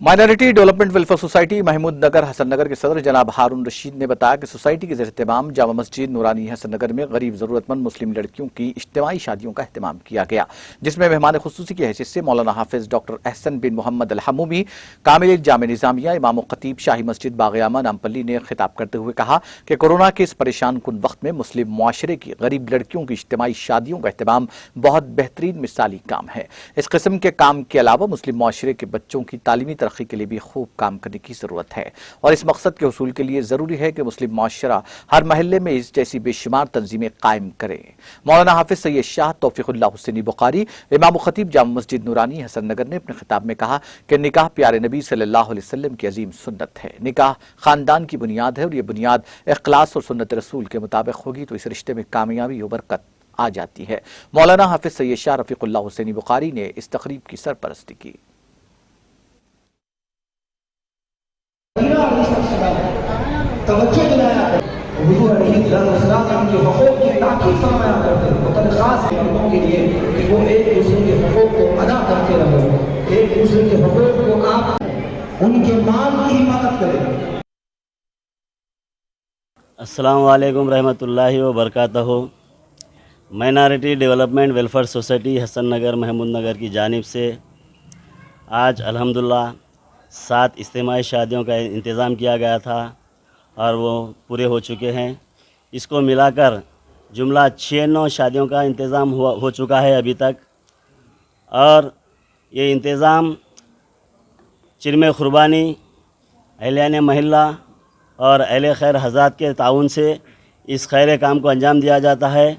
Minority development welfare society Mahmood Nagar Hasan Nagar के सदर जनाब हारून रशीद ने बताया कि सोसाइटी के ज़ेर-ए-एहतमाम जामा मस्जिद नूरानी हसन नगर में गरीब ज़रूरतमंद मुस्लिम लड़कियों की इज्तिमाई शादियों का एहतमाम किया गया, जिसमें मेहमान खुसूसी की हैसियत से मौलाना हाफिज डॉक्टर अहसन बिन मोहम्मद अल-हमूमी कामिल जामे निज़ामिया इमाम खतीब शाही मस्जिद बाग़-ए-आमा नामपल्ली ने खिताब करते हुए कहा कि कोरोना के इस परेशान कुन वक्त में मुस्लिम मुआशरे की गरीब लड़कियों की इज्तिमाई शादियों का एहतमाम बहुत बेहतरीन मिसाली काम है। इस किस्म के काम के अलावा मुस्लिम मुआशरे के बच्चों की तालीमी तरक्की के लिए भी खूब काम करने की जरूरत है और इस मकसद के हुसूल के लिए जरूरी है कि मुस्लिम मुआशरा हर महल्ले में इस जैसी बेशुमार तंजीमें कायम करे। मौलाना हाफिज सैयद शाह तौफीकुल्लाह हुसैनी बुखारी इमाम खतीब जामा मस्जिद नूरानी हसन नगर ने अपने खिताब में कहा कि निकाह प्यारे नबी सल्लल्लाहु अलैहि वसल्लम की अजीम सुन्नत है। निकाह खानदान की बुनियाद है और ये बुनियाद इखलास और सुन्नत रसूल के मुताबिक होगी तो इस रिश्ते में कामयाबी और बरकत आ जाती है। मौलाना हाफिज सैयद शाह रफीकुल्लाह हुसैनी बुखारी ने इस तकरीब की सरपरस्ती की। तवज्जो दिलाया हुजूर अलैहिस्सलाम के हुकूक की ताकीद फरमाया करते हैं, और खास मर्दों के लिए कि वो एक दूसरे के हुकूक को अदा करते रहो, एक दूसरे के हुकूक को आप उनके माल की हिफाजत करें। अस्सलाम वालेकुम रहमतुल्लाहि व बरकातहू। Minority development welfare society Hasan Nagar Mahmood Nagar की जानिब से आज अल्हम्दुलिल्लाह 7 इज्तिमाई शादियों का इंतज़ाम किया गया था और वो पूरे हो चुके हैं। इसको मिलाकर जुमला 6-9 शादियों का इंतज़ाम हो चुका है अभी तक, और ये इंतज़ाम चिरमे क़ुरबानी अहलियान महिला और अहले खैर हज़रात के ताउन से इस खैर काम को अंजाम दिया जाता है।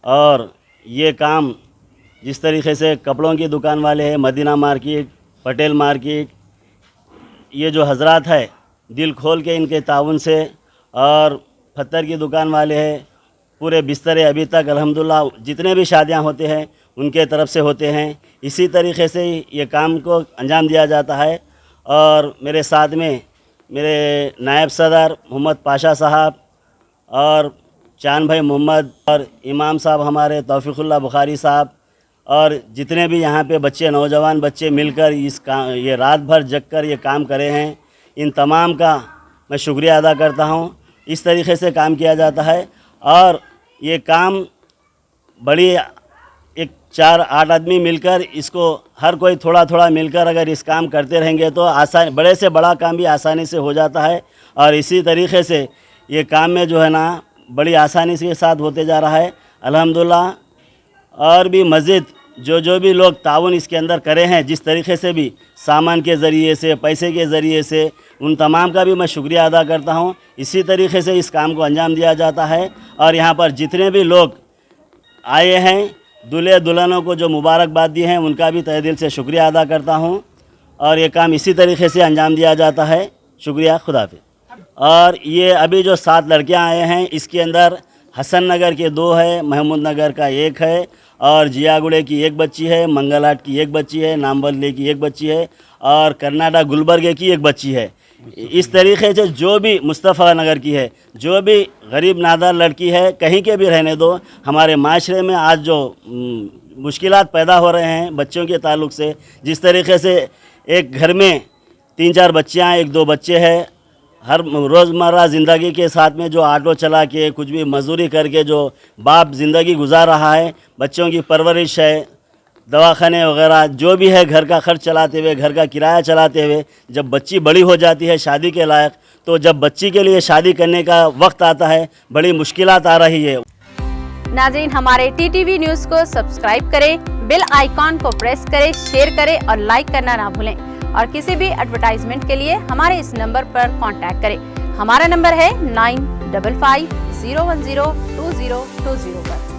और ये काम जिस तरीक़े से कपड़ों की दुकान वाले हैं, मदीना मार्केट, पटेल मार्केट, ये जो हज़रात है दिल खोल के इनके ताउन से, और पत्थर की दुकान वाले हैं, पूरे बिस्तरे अभी तक अल्हम्दुलिल्लाह जितने भी शादियां होते हैं उनके तरफ से होते हैं। इसी तरीक़े से ये काम को अंजाम दिया जाता है। और मेरे साथ में मेरे नायब सदर मोहम्मद पाशा साहब और चांद भाई मोहम्मद और इमाम साहब हमारे तौफीकुल्लाह बुखारी साहब और जितने भी यहाँ पे बच्चे नौजवान बच्चे मिलकर ये रात भर जग कर ये काम करे हैं, इन तमाम का मैं शुक्रिया अदा करता हूँ। इस तरीक़े से काम किया जाता है और ये काम बड़ी एक 4-8 आदमी मिलकर इसको हर कोई थोड़ा थोड़ा मिलकर अगर इस काम करते रहेंगे तो आसान बड़े से बड़ा काम भी आसानी से हो जाता है। और इसी तरीक़े से ये काम में जो है ना बड़ी आसानी से साथ होते जा रहा है अल्हम्दुलिल्लाह। और भी मज़ीद जो भी लोग ताउन इसके अंदर करे हैं, जिस तरीक़े से भी सामान के ज़रिए से, पैसे के ज़रिए से, उन तमाम का भी मैं शुक्रिया अदा करता हूँ। इसी तरीक़े से इस काम को अंजाम दिया जाता है। और यहाँ पर जितने भी लोग आए हैं, दूल्हे दुल्हनों को जो मुबारकबाद दी हैं, उनका भी तहे दिल से शुक्रिया अदा करता हूँ। और ये काम इसी तरीक़े से अंजाम दिया जाता है। शुक्रिया, खुदा हाफ़िज़। और ये अभी जो 7 लड़कियाँ आए हैं, इसके अंदर हसन नगर के 2 है, महमूद नगर का 1 है, और जियागुड़े की 1 बच्ची है, मंगलहाट की 1 बच्ची है, नामबल्ले की 1 बच्ची है, और कर्नाटक गुलबर्गे की 1 बच्ची है। इस तरीक़े से जो भी मुस्तफ़ा नगर की है, जो भी गरीब नादार लड़की है, कहीं के भी रहने दो, हमारे माशरे में आज जो मुश्किलात पैदा हो रहे हैं बच्चों के ताल्लुक़ से, जिस तरीक़े से एक घर में 3-4 बच्चियाँ 1-2 बच्चे हैं, हर रोज़मर्रा ज़िंदगी के साथ में जो ऑटो चला के कुछ भी मजदूरी करके जो बाप ज़िंदगी गुजार रहा है, बच्चों की परवरिश है, दवाखाने वगैरह जो भी है, घर का खर्च चलाते हुए, घर का किराया चलाते हुए, जब बच्ची बड़ी हो जाती है शादी के लायक, तो जब बच्ची के लिए शादी करने का वक्त आता है बड़ी मुश्किलात आ रही है। नाज़रीन, हमारे टीटीवी न्यूज़ को सब्सक्राइब करें, बेल आइकॉन को प्रेस करें, शेयर करें और लाइक करना ना भूलें। और किसी भी एडवर्टाइजमेंट के लिए हमारे इस नंबर पर कांटेक्ट करें। हमारा नंबर है 9550102020 पर।